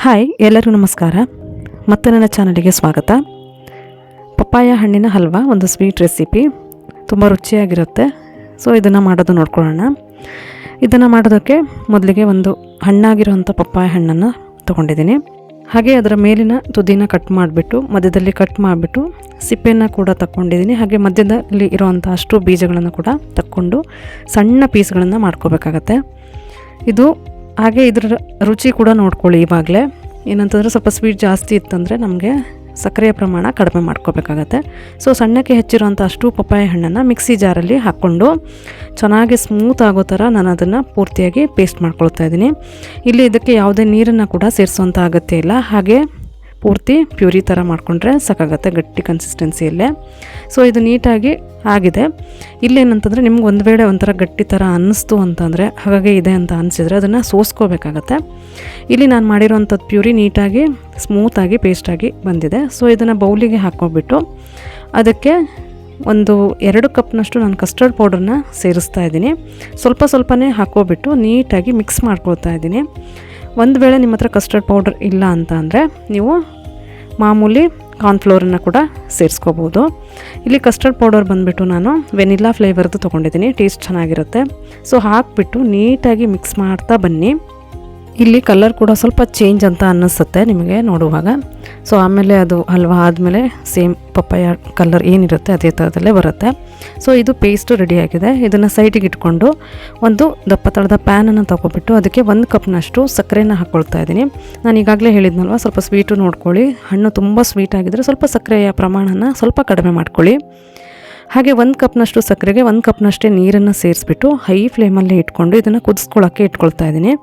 Hi, ಎಲ್ಲರಿಗೂ ನಮಸ್ಕಾರ. ಮತ್ತೆ ನನ್ನ ಚಾನಲಿಗೆ ಸ್ವಾಗತ. ಪಪ್ಪಾಯ ಹಣ್ಣಿನ ಹಲ್ವಾ ಒಂದು ಸ್ವೀಟ್ ರೆಸಿಪಿ, ತುಂಬ ರುಚಿಯಾಗಿರುತ್ತೆ. ಸೊ ಇದನ್ನು ಮಾಡೋದು ನೋಡ್ಕೊಳ್ಳೋಣ. ಇದನ್ನು ಮಾಡೋದಕ್ಕೆ ಮೊದಲಿಗೆ ಒಂದು ಹಣ್ಣಾಗಿರುವಂಥ ಪಪ್ಪಾಯ ಹಣ್ಣನ್ನು ತೊಗೊಂಡಿದ್ದೀನಿ. ಹಾಗೆ ಅದರ ಮೇಲಿನ ತುದಿನ ಕಟ್ ಮಾಡಿಬಿಟ್ಟು ಮಧ್ಯದಲ್ಲಿ ಕಟ್ ಮಾಡಿಬಿಟ್ಟು ಸಿಪ್ಪೆಯನ್ನು ಕೂಡ ತಗೊಂಡಿದ್ದೀನಿ. ಹಾಗೆ ಮಧ್ಯದಲ್ಲಿ ಇರುವಂಥ ಅಷ್ಟು ಬೀಜಗಳನ್ನು ಕೂಡ ತಕ್ಕೊಂಡು ಸಣ್ಣ ಪೀಸ್ಗಳನ್ನು ಮಾಡ್ಕೋಬೇಕಾಗತ್ತೆ. ಇದು ಹಾಗೆ ಇದರ ರುಚಿ ಕೂಡ ನೋಡ್ಕೊಳ್ಳಿ. ಇವಾಗಲೇ ಏನಂತಂದರೆ ಸ್ವಲ್ಪ ಸ್ವೀಟ್ ಜಾಸ್ತಿ ಇತ್ತಂದರೆ ನಮಗೆ ಸಕ್ಕರೆಯ ಪ್ರಮಾಣ ಕಡಿಮೆ ಮಾಡ್ಕೋಬೇಕಾಗತ್ತೆ. ಸೊ ಸಣ್ಣಕ್ಕೆ ಹೆಚ್ಚಿರುವಂಥ ಅಷ್ಟು ಪಪ್ಪಾಯ ಹಣ್ಣನ್ನು ಮಿಕ್ಸಿ ಜಾರಲ್ಲಿ ಹಾಕ್ಕೊಂಡು ಚೆನ್ನಾಗಿ ಸ್ಮೂತ್ ಆಗೋ ಥರ ನಾನು ಅದನ್ನು ಪೂರ್ತಿಯಾಗಿ ಪೇಸ್ಟ್ ಮಾಡ್ಕೊಳ್ತಾ ಇದ್ದೀನಿ. ಇಲ್ಲಿ ಇದಕ್ಕೆ ಯಾವುದೇ ನೀರನ್ನು ಕೂಡ ಸೇರಿಸುವಂಥ ಅಗತ್ಯ ಇಲ್ಲ. ಹಾಗೆ ಪೂರ್ತಿ ಪ್ಯೂರಿ ಥರ ಮಾಡಿಕೊಂಡ್ರೆ ಸಾಕಾಗತ್ತೆ, ಗಟ್ಟಿ ಕನ್ಸಿಸ್ಟೆನ್ಸಿಯಲ್ಲೇ. ಸೊ ಇದು ನೀಟಾಗಿ ಆಗಿದೆ. ಇಲ್ಲೇನಂತಂದರೆ ನಿಮ್ಗೆ ಒಂದು ವೇಳೆ ಒಂಥರ ಗಟ್ಟಿ ಥರ ಅನ್ನಿಸ್ತು ಅಂತಂದರೆ, ಹಾಗಾಗಿ ಇದೆ ಅಂತ ಅನಿಸಿದರೆ ಅದನ್ನು ಸೋಸ್ಕೋಬೇಕಾಗತ್ತೆ. ಇಲ್ಲಿ ನಾನು ಮಾಡಿರೋವಂಥದ್ದು ಪ್ಯೂರಿ ನೀಟಾಗಿ ಸ್ಮೂತಾಗಿ ಪೇಸ್ಟಾಗಿ ಬಂದಿದೆ. ಸೊ ಇದನ್ನು ಬೌಲಿಗೆ ಹಾಕ್ಕೊಬಿಟ್ಟು ಅದಕ್ಕೆ ಒಂದು 2 ಕಪ್ನಷ್ಟು ನಾನು ಕಸ್ಟರ್ಡ್ ಪೌಡ್ರನ್ನ ಸೇರಿಸ್ತಾ ಇದ್ದೀನಿ. ಸ್ವಲ್ಪನೇ ಹಾಕ್ಕೊಬಿಟ್ಟು ನೀಟಾಗಿ ಮಿಕ್ಸ್ ಮಾಡ್ಕೊಳ್ತಾ ಇದ್ದೀನಿ. ಒಂದು ವೇಳೆ ನಿಮ್ಮ ಹತ್ರ ಕಸ್ಟರ್ಡ್ ಪೌಡರ್ ಇಲ್ಲ ಅಂತ ಅಂದರೆ ನೀವು ಮಾಮೂಲಿ ಕಾರ್ನ್ಫ್ಲೋರನ್ನು ಕೂಡ ಸೇರಿಸ್ಕೋಬೋದು. ಇಲ್ಲಿ ಕಸ್ಟರ್ಡ್ ಪೌಡರ್ ಬಂದುಬಿಟ್ಟು ನಾನು ವೆನಿಲ್ಲಾ ಫ್ಲೇವರ್ದು ತೊಗೊಂಡಿದ್ದೀನಿ, ಟೇಸ್ಟ್ ಚೆನ್ನಾಗಿರುತ್ತೆ. ಸೊ ಹಾಕಿಬಿಟ್ಟು ನೀಟಾಗಿ ಮಿಕ್ಸ್ ಮಾಡ್ತಾ ಬನ್ನಿ. ಇಲ್ಲಿ ಕಲರ್ ಕೂಡ ಸ್ವಲ್ಪ ಚೇಂಜ್ ಅಂತ ಅನ್ನಿಸುತ್ತೆ ನಿಮಗೆ ನೋಡುವಾಗ. ಸೊ ಆಮೇಲೆ ಅದು ಹಲ್ವಾ ಆದಮೇಲೆ ಸೇಮ್ ಪಪ್ಪಾಯ ಕಲರ್ ಏನಿರುತ್ತೆ ಅದೇ ಥರದಲ್ಲೇ ಬರುತ್ತೆ. ಸೊ ಇದು ಪೇಸ್ಟು ರೆಡಿಯಾಗಿದೆ. ಇದನ್ನು ಸೈಡಿಗೆ ಇಟ್ಕೊಂಡು ಒಂದು ದಪ್ಪ ತಳದ ಪ್ಯಾನನ್ನು ತೊಗೊಬಿಟ್ಟು ಅದಕ್ಕೆ 1 ಕಪ್ನಷ್ಟು ಸಕ್ಕರೆನ ಹಾಕ್ಕೊಳ್ತಾ ಇದ್ದೀನಿ. ನಾನು ಈಗಾಗಲೇ ಹೇಳಿದ್ನಲ್ವ, ಸ್ವಲ್ಪ ಸ್ವೀಟು ನೋಡ್ಕೊಳ್ಳಿ. ಹಣ್ಣು ತುಂಬ ಸ್ವೀಟ್ ಆಗಿದ್ದರೆ ಸ್ವಲ್ಪ ಸಕ್ಕರೆಯ ಪ್ರಮಾಣನ ಸ್ವಲ್ಪ ಕಡಿಮೆ ಮಾಡ್ಕೊಳ್ಳಿ. ಹಾಗೆ 1 ಕಪ್ನಷ್ಟು ಸಕ್ಕರೆಗೆ 1 ಕಪ್ನಷ್ಟೇ ನೀರನ್ನು ಸೇರಿಸ್ಬಿಟ್ಟು ಹೈ ಫ್ಲೇಮಲ್ಲಿ ಇಟ್ಕೊಂಡು ಇದನ್ನು ಕುದಿಸ್ಕೊಳ್ಳೋಕ್ಕೆ ಇಟ್ಕೊಳ್ತಾ ಇದ್ದೀನಿ.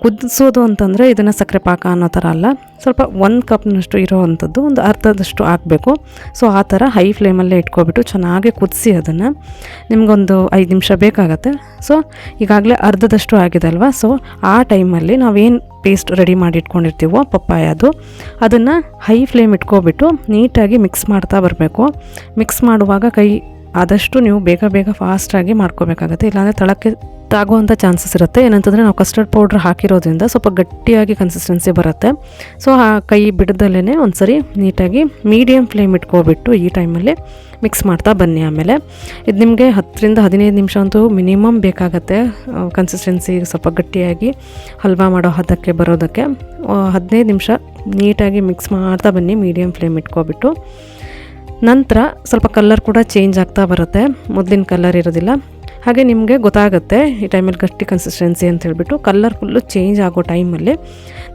ಕುದಿಸೋದು ಅಂತಂದರೆ ಇದನ್ನು ಸಕ್ಕರೆ ಪಾಕ ಅನ್ನೋ ಥರ ಅಲ್ಲ, ಸ್ವಲ್ಪ 1 ಕಪ್ನಷ್ಟು ಇರೋ ಅಂಥದ್ದು ಒಂದು ಅರ್ಧದಷ್ಟು ಹಾಕಬೇಕು. ಸೊ ಆ ಥರ ಹೈ ಫ್ಲೇಮಲ್ಲೇ ಇಟ್ಕೊಬಿಟ್ಟು ಚೆನ್ನಾಗಿ ಕುದಿಸಿ ಅದನ್ನು ನಿಮಗೊಂದು 5 ನಿಮಿಷ ಬೇಕಾಗತ್ತೆ. ಸೊ ಈಗಾಗಲೇ ಅರ್ಧದಷ್ಟು ಆಗಿದೆ ಅಲ್ವಾ. ಸೊ ಆ ಟೈಮಲ್ಲಿ ನಾವೇನು ಪೇಸ್ಟ್ ರೆಡಿ ಮಾಡಿ ಇಟ್ಕೊಂಡಿರ್ತೀವೋ ಪಪ್ಪಾಯದು, ಅದನ್ನು ಹೈ ಫ್ಲೇಮ್ ಇಟ್ಕೊಬಿಟ್ಟು ನೀಟಾಗಿ ಮಿಕ್ಸ್ ಮಾಡ್ತಾ ಬರಬೇಕು. ಮಿಕ್ಸ್ ಮಾಡುವಾಗ ಕೈ ಆದಷ್ಟು ನೀವು ಬೇಗ ಫಾಸ್ಟಾಗಿ ಮಾಡ್ಕೋಬೇಕಾಗತ್ತೆ, ಇಲ್ಲಾಂದರೆ ತಳಕ್ಕೆ ತಾಗುವಂಥ ಚಾನ್ಸಸ್ ಇರುತ್ತೆ. ಏನಂತಂದರೆ ನಾವು ಕಸ್ಟರ್ಡ್ ಪೌಡ್ರ್ ಹಾಕಿರೋದ್ರಿಂದ ಸ್ವಲ್ಪ ಗಟ್ಟಿಯಾಗಿ ಕನ್ಸಿಸ್ಟೆನ್ಸಿ ಬರುತ್ತೆ. ಸೊ ಆ ಕೈ ಬಿಡದಲ್ಲೇ ಒಂದು ಸರಿ ನೀಟಾಗಿ ಮೀಡಿಯಮ್ ಫ್ಲೇಮ್ ಇಟ್ಕೊಬಿಟ್ಟು ಈ ಟೈಮಲ್ಲಿ ಮಿಕ್ಸ್ ಮಾಡ್ತಾ ಬನ್ನಿ. ಆಮೇಲೆ ಇದು ನಿಮಗೆ 10 ರಿಂದ 15 ನಿಮಿಷ ಅಂತೂ ಮಿನಿಮಮ್ ಬೇಕಾಗತ್ತೆ ಕನ್ಸಿಸ್ಟೆನ್ಸಿ ಸ್ವಲ್ಪ ಗಟ್ಟಿಯಾಗಿ ಹಲ್ವಾ ಮಾಡೋ ಹದಕ್ಕೆ ಬರೋದಕ್ಕೆ. 15 ನಿಮಿಷ ನೀಟಾಗಿ ಮಿಕ್ಸ್ ಮಾಡ್ತಾ ಬನ್ನಿ ಮೀಡಿಯಮ್ ಫ್ಲೇಮ್ ಇಟ್ಕೊಬಿಟ್ಟು. ನಂತರ ಸ್ವಲ್ಪ ಕಲರ್ ಕೂಡ ಚೇಂಜ್ ಆಗ್ತಾ ಬರುತ್ತೆ, ಮೊದಲಿನ ಕಲರ್ ಇರೋದಿಲ್ಲ. ಹಾಗೆ ನಿಮಗೆ ಗೊತ್ತಾಗುತ್ತೆ ಈ ಟೈಮಲ್ಲಿ ಗಟ್ಟಿ ಕನ್ಸಿಸ್ಟೆನ್ಸಿ ಅಂತ ಹೇಳ್ಬಿಟ್ಟು. ಕಲರ್ ಫುಲ್ಲು ಚೇಂಜ್ ಆಗೋ ಟೈಮಲ್ಲಿ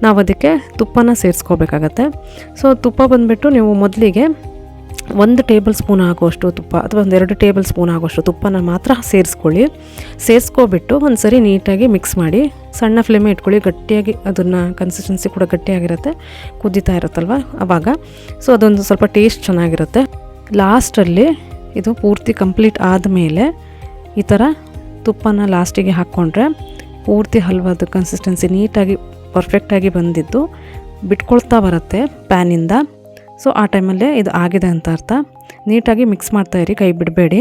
ನಾವು ಅದಕ್ಕೆ ತುಪ್ಪನ ಸೇರಿಸ್ಕೋಬೇಕಾಗತ್ತೆ. ಸೊ ತುಪ್ಪ ಬಂದುಬಿಟ್ಟು ನೀವು ಮೊದಲಿಗೆ 1 ಟೇಬಲ್ ಸ್ಪೂನ್ ಆಗುವಷ್ಟು ತುಪ್ಪ ಅಥವಾ 2 ಟೇಬಲ್ ಸ್ಪೂನ್ ಆಗುವಷ್ಟು ತುಪ್ಪನ ಮಾತ್ರ ಸೇರಿಸ್ಕೊಬಿಟ್ಟು ಒಂದು ಸರಿ ನೀಟಾಗಿ ಮಿಕ್ಸ್ ಮಾಡಿ ಸಣ್ಣ ಫ್ಲೇಮೇ ಇಟ್ಕೊಳ್ಳಿ. ಗಟ್ಟಿಯಾಗಿ ಅದನ್ನು ಕನ್ಸಿಸ್ಟೆನ್ಸಿ ಕೂಡ ಗಟ್ಟಿಯಾಗಿರುತ್ತೆ, ಕುದೀತಾ ಇರುತ್ತಲ್ವ ಆವಾಗ. ಸೊ ಅದೊಂದು ಸ್ವಲ್ಪ ಟೇಸ್ಟ್ ಚೆನ್ನಾಗಿರುತ್ತೆ. ಲಾಸ್ಟಲ್ಲಿ ಇದು ಪೂರ್ತಿ ಕಂಪ್ಲೀಟ್ ಆದಮೇಲೆ ಈ ಥರ ತುಪ್ಪನ ಲಾಸ್ಟಿಗೆ ಹಾಕ್ಕೊಂಡ್ರೆ ಪೂರ್ತಿ ಹಲ್ವಾದ ಕನ್ಸಿಸ್ಟೆನ್ಸಿ ನೀಟಾಗಿ ಪರ್ಫೆಕ್ಟಾಗಿ ಬಂದಿದ್ದು ಬಿಟ್ಕೊಳ್ತಾ ಬರುತ್ತೆ ಪ್ಯಾನಿಂದ. ಸೊ ಆ ಟೈಮಲ್ಲೇ ಇದು ಆಗಿದೆ ಅಂತ ಅರ್ಥ. ನೀಟಾಗಿ ಮಿಕ್ಸ್ ಮಾಡ್ತಾಯಿರಿ, ಕೈ ಬಿಡಬೇಡಿ.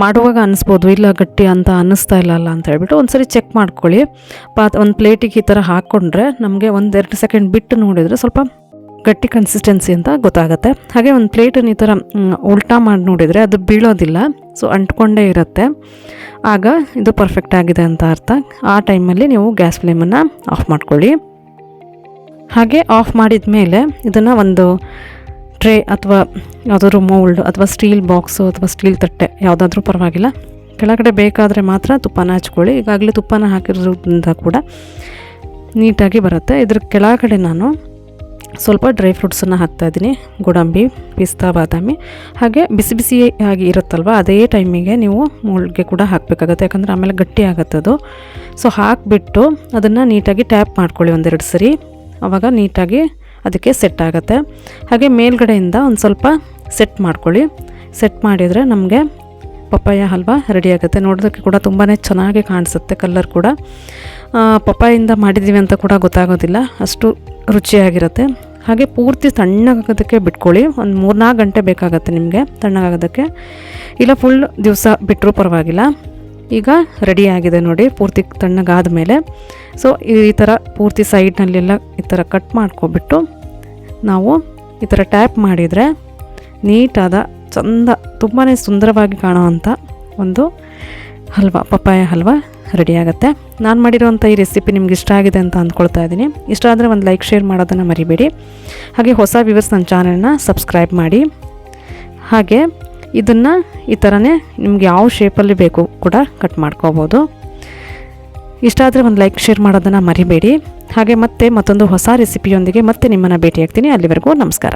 ಮಾಡುವಾಗ ಅನ್ನಿಸ್ಬೋದು ಇಲ್ಲ ಗಟ್ಟಿ ಅಂತ ಅನ್ನಿಸ್ತಾ ಇಲ್ಲ ಅಂತ ಹೇಳ್ಬಿಟ್ಟು ಒಂದು ಸರಿ ಚೆಕ್ ಮಾಡ್ಕೊಳ್ಳಿ. ಒಂದು ಪ್ಲೇಟಿಗೆ ಈ ಥರ ಹಾಕ್ಕೊಂಡ್ರೆ ನಮಗೆ 1-2 ಸೆಕೆಂಡ್ ಬಿಟ್ಟು ನೋಡಿದರೆ ಸ್ವಲ್ಪ ಗಟ್ಟಿ ಕನ್ಸಿಸ್ಟೆನ್ಸಿ ಅಂತ ಗೊತ್ತಾಗುತ್ತೆ. ಹಾಗೆ ಒಂದು ಪ್ಲೇಟನ್ನು ಈ ಥರ ಉಲ್ಟಾ ಮಾಡಿ ನೋಡಿದರೆ ಅದು ಬೀಳೋದಿಲ್ಲ, ಸೊ ಅಂಟ್ಕೊಂಡೇ ಇರುತ್ತೆ. ಆಗ ಇದು ಪರ್ಫೆಕ್ಟ್ ಆಗಿದೆ ಅಂತ ಅರ್ಥ. ಆ ಟೈಮಲ್ಲಿ ನೀವು ಗ್ಯಾಸ್ ಫ್ಲೇಮನ್ನು ಆಫ್ ಮಾಡ್ಕೊಳ್ಳಿ. ಹಾಗೆ ಆಫ್ ಮಾಡಿದ ಮೇಲೆ ಇದನ್ನು ಒಂದು ಟ್ರೇ ಅಥವಾ ಯಾವುದಾದ್ರೂ ಮೌಲ್ಡ್ ಅಥವಾ ಸ್ಟೀಲ್ ಬಾಕ್ಸು ಅಥವಾ ಸ್ಟೀಲ್ ತಟ್ಟೆ ಯಾವುದಾದ್ರೂ ಪರವಾಗಿಲ್ಲ, ಕೆಳಗಡೆ ಬೇಕಾದರೆ ಮಾತ್ರ ತುಪ್ಪನ ಹಚ್ಕೊಳ್ಳಿ. ಈಗಾಗಲೇ ತುಪ್ಪನ ಹಾಕಿರೋದ್ರಿಂದ ಕೂಡ ನೀಟಾಗಿ ಬರುತ್ತೆ. ಇದ್ರ ಕೆಳಗಡೆ ನಾನು ಸ್ವಲ್ಪ ಡ್ರೈ ಫ್ರೂಟ್ಸನ್ನು ಹಾಕ್ತಾಯಿದ್ದೀನಿ, ಗೋಡಂಬಿ, ಪಿಸ್ತಾ, ಬಾದಾಮಿ. ಹಾಗೆ ಬಿಸಿಯಾಗಿ ಇರುತ್ತಲ್ವ ಅದೇ ಟೈಮಿಗೆ ನೀವು ಮೋಲ್ಡ್ಗೆ ಕೂಡ ಹಾಕಬೇಕಾಗತ್ತೆ, ಯಾಕಂದರೆ ಆಮೇಲೆ ಗಟ್ಟಿ ಆಗುತ್ತೆ ಅದು. ಸೊ ಹಾಕಿಬಿಟ್ಟು ಅದನ್ನು ನೀಟಾಗಿ ಟ್ಯಾಪ್ ಮಾಡ್ಕೊಳ್ಳಿ 1-2 ಸರಿ, ಆವಾಗ ನೀಟಾಗಿ ಅದಕ್ಕೆ ಸೆಟ್ ಆಗುತ್ತೆ. ಹಾಗೆ ಮೇಲ್ಗಡೆಯಿಂದ ಒಂದು ಸ್ವಲ್ಪ ಸೆಟ್ ಮಾಡ್ಕೊಳ್ಳಿ. ಸೆಟ್ ಮಾಡಿದರೆ ನಮಗೆ ಪಪ್ಪಾಯ ಹಲ್ವಾ ರೆಡಿ ಆಗುತ್ತೆ. ನೋಡೋದಕ್ಕೆ ಕೂಡ ತುಂಬಾ ಚೆನ್ನಾಗಿ ಕಾಣಿಸುತ್ತೆ, ಕಲರ್ ಕೂಡ ಪಪ್ಪಾಯಿಂದ ಮಾಡಿದ್ದೀವಿ ಅಂತ ಕೂಡ ಗೊತ್ತಾಗೋದಿಲ್ಲ, ಅಷ್ಟು ರುಚಿಯಾಗಿರುತ್ತೆ. ಹಾಗೆ ಪೂರ್ತಿ ತಣ್ಣಗಾಗೋದಕ್ಕೆ ಬಿಟ್ಕೊಳ್ಳಿ. ಒಂದು 3-4 ಗಂಟೆ ಬೇಕಾಗುತ್ತೆ ನಿಮಗೆ ತಣ್ಣಗಾಗೋದಕ್ಕೆ, ಇಲ್ಲ ಫುಲ್ ದಿವಸ ಬಿಟ್ಟರೂ ಪರವಾಗಿಲ್ಲ. ಈಗ ರೆಡಿಯಾಗಿದೆ ನೋಡಿ, ಪೂರ್ತಿ ತಣ್ಣಗಾದ ಮೇಲೆ. ಸೊ ಈ ಥರ ಪೂರ್ತಿ ಸೈಡ್ನಲ್ಲೆಲ್ಲ ಈ ಥರ ಕಟ್ ಮಾಡ್ಕೊಬಿಟ್ಟು ನಾವು ಈ ಥರ ಟ್ಯಾಪ್ ಮಾಡಿದರೆ ನೀಟಾದ ಚಂದ ತುಂಬಾ ಸುಂದರವಾಗಿ ಕಾಣೋವಂಥ ಒಂದು ಹಲ್ವಾ, ಪಪ್ಪಾಯ ಹಲ್ವಾ ರೆಡಿಯಾಗುತ್ತೆ. ನಾನು ಮಾಡಿರೋವಂಥ ಈ ರೆಸಿಪಿ ನಿಮ್ಗೆ ಇಷ್ಟ ಆಗಿದೆ ಅಂತ ಅಂದ್ಕೊಳ್ತಾ ಇದ್ದೀನಿ. ಇಷ್ಟ ಆದರೆ ಒಂದು ಲೈಕ್ ಶೇರ್ ಮಾಡೋದನ್ನು ಮರಿಬೇಡಿ. ಹಾಗೆ ಹೊಸ ವ್ಯೂವರ್ಸ್ ನನ್ನ ಚಾನಲ್ನ ಸಬ್ಸ್ಕ್ರೈಬ್ ಮಾಡಿ. ಹಾಗೆ ಇದನ್ನು ಈ ಥರನೇ ನಿಮ್ಗೆ ಯಾವ ಶೇಪಲ್ಲಿ ಬೇಕು ಕೂಡ ಕಟ್ ಮಾಡ್ಕೋಬೋದು. ಇಷ್ಟ ಆದರೆ ಒಂದು ಲೈಕ್ ಶೇರ್ ಮಾಡೋದನ್ನು ಮರಿಬೇಡಿ. ಹಾಗೆ ಮತ್ತೆ ಮತ್ತೊಂದು ಹೊಸ ರೆಸಿಪಿಯೊಂದಿಗೆ ಮತ್ತೆ ನಿಮ್ಮನ್ನು ಭೇಟಿಯಾಗ್ತೀನಿ. ಅಲ್ಲಿವರೆಗೂ ನಮಸ್ಕಾರ.